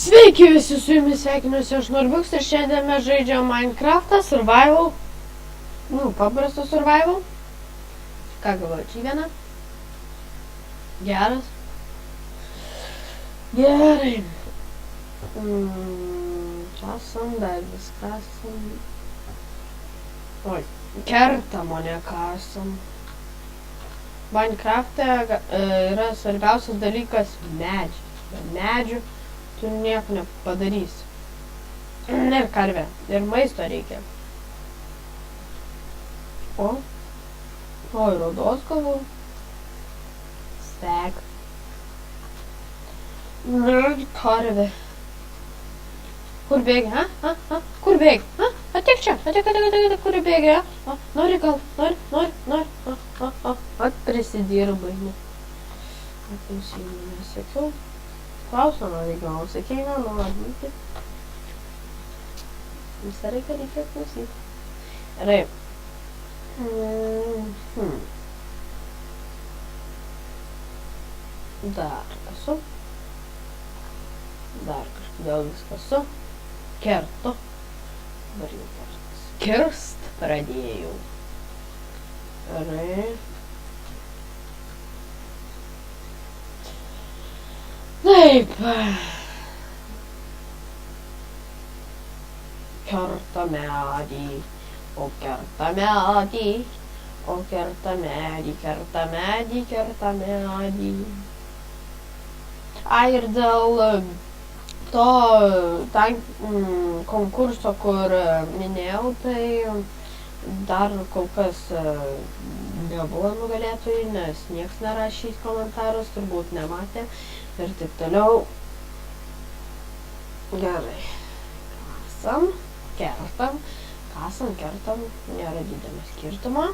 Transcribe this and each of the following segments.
Sveiki visi, su jumis sveikinuosi aš Norbiuks ir šiandien mes žaidžiam Minecraft'ą, survival. Paprastą survival. Ką galvoju, čia vieną? Geras. Gerai. Kasam, dar vis kasam. Oi, kertam, o ne kasam. Minecraft'e yra svarbiausias dalykas medžiai. Be medžių tu nieko nepadarysi. Ir karvė. Ir maisto reikia. Ir odos gavau. Steg. Ir karvė. Kur bėgi, ha? Kur bėgi, ha? Atik čia, atik, kur bėgi, ha? Nori gal, nori. Prisidirbai. Klausimą nesakiau. Klausimą reikia, sakei, nenori. Visą reikia klausyti. Gerai. Dar kasu. Dar kažkodėl viskas su. Kertu. Dabar jau kertas. Kirst pradėjau. Gerai. Taip. Kerta medį. O kerta medį. O kerta medį. Kerta medį. Kerta medį. Ir dėl to konkurso, kur minėjau, tai dar kol kas nebuvo nugalėtojų, nes nieks nerašys komentarus, turbūt nematė ir taip toliau. Gerai. Kasam, kertam, kertam, nėra didelio skirtumo.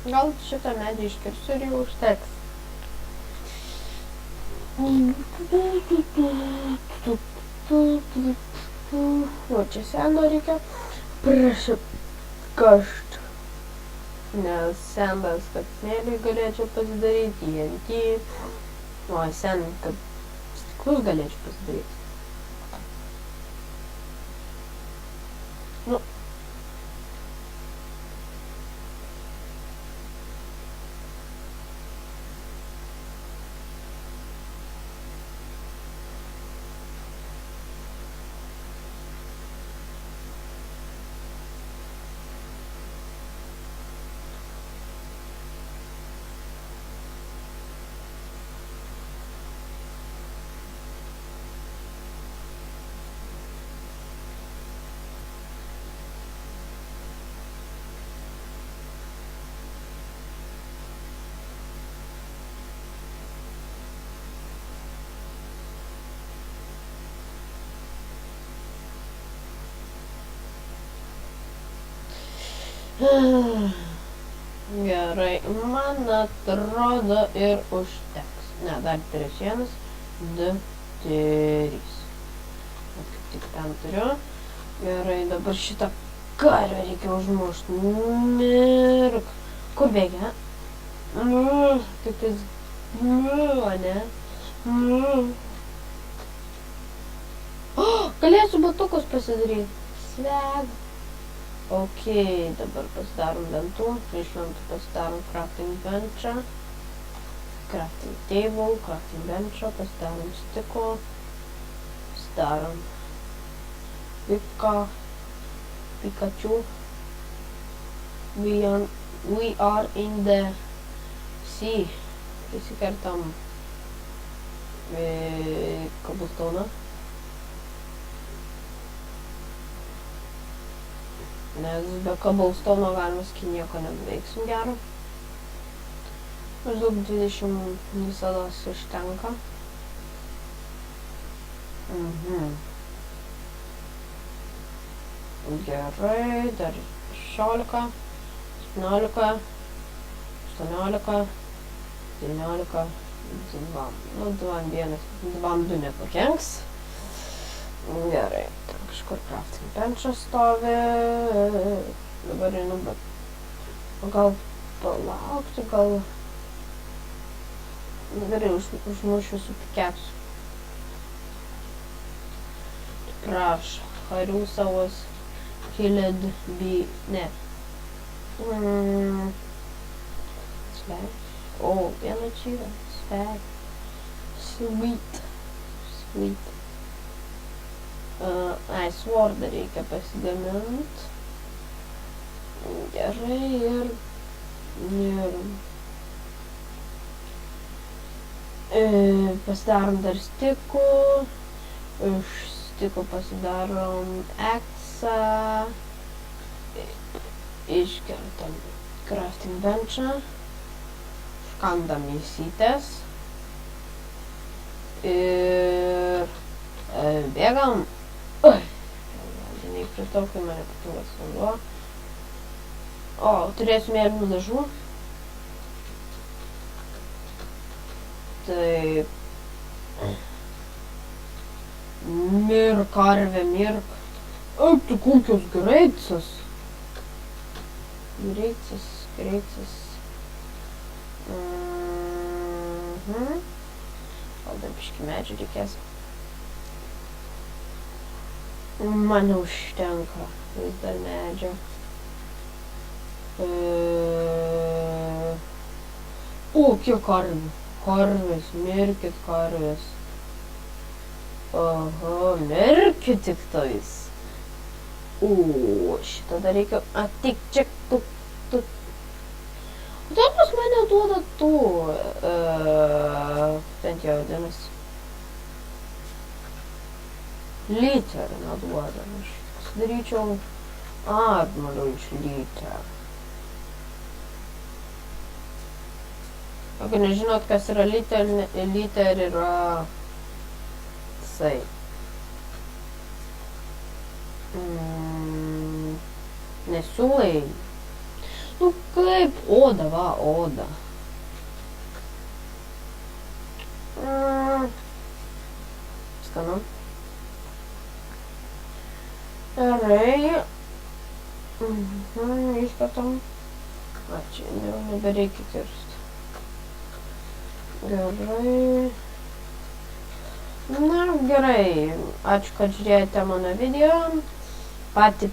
Gal šitą medį iškirsiu ir jau užteks. O čia seno reikia prašipkašt. Nes senas, kad smėlį galėčiau pasidaryti, TNT. O sen, kad stiklus galėčiau pasidaryti. Gerai, man atrodo ir užteks. Ne, dar 3, 1, 2, 3. Tik ten turiu. Gerai, dabar šitą karvę reikia užmušti. Mirk. Kur bėgi, ha? Kaip tais... ne? Galėsiu batukus pasidaryti. Sveg. Ok, dabar pasidarom lentų, iš lentų pasidarom crafting benchą, crafting table, crafting benchą, pasidarom stiko, pasidarom Pikachu. We are in the sea. Prisikertam cobblestone'ą. Nes be cobblestone'o galima sakyti nieko nebeveiksim gero. Maždaug 20 visados užtenka. Gerai, dar 16, 17, 18, 19, 2 nepakenks. Gerai, ten kažkur crafting bench'as stovi. Dabar einu, bet gal palaukti, gal Gerai, užmušiu su pikeksu. Prašau, Harusavos killed be... ne. Sveg. O, vieną čia yra. Sveg. Sweet. Ai, swordą reikia pasigamint. Gerai, ir pasidarom dar stikų. Iš stikų pasidarom eksą. Iškertam crafting benchą. Škandam įsytės. Ir bėgam. Neįpritau, kai mane pakilas vanduo. O, turėsiu mėlynų dažų. Taip. Mirk, karvė, mirk. Eik, tu kokios greicas. Greicas. Gal dar biškį medžių reikės. Man neužtenka vis dar medžio. O, kiek karvių. Karvės, mirkit karvės. Aha, mirkit tik tais. O, šitą dar reikia atik čia. Kodėl pas mane duoda tų, bent jau vadinasi. Literą neduoda. Aš sudaryčiau armorių iš literą. Jeigu nežinot, kas yra liter yra tai. Nesiūlai. Nu kaip, oda, va, oda. Skanu. Gerai. Iškartam. A, čia jau nebereikia kirsti. Gerai. Na, gerai. Ačiū, kad žiūrėjote mano video. Patį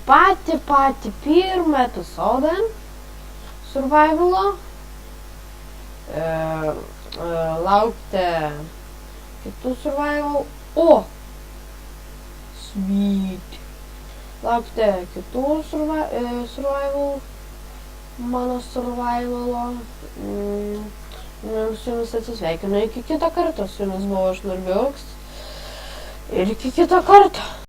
pirmą epizodą survivalo. Laukite kitų survival. O! Sweet. Laukite kitų survival. Mano survivalo. Su jumis atsisveikinu iki kito karto. Su jumis buvo aš Norbiuks. Ir iki kito karto.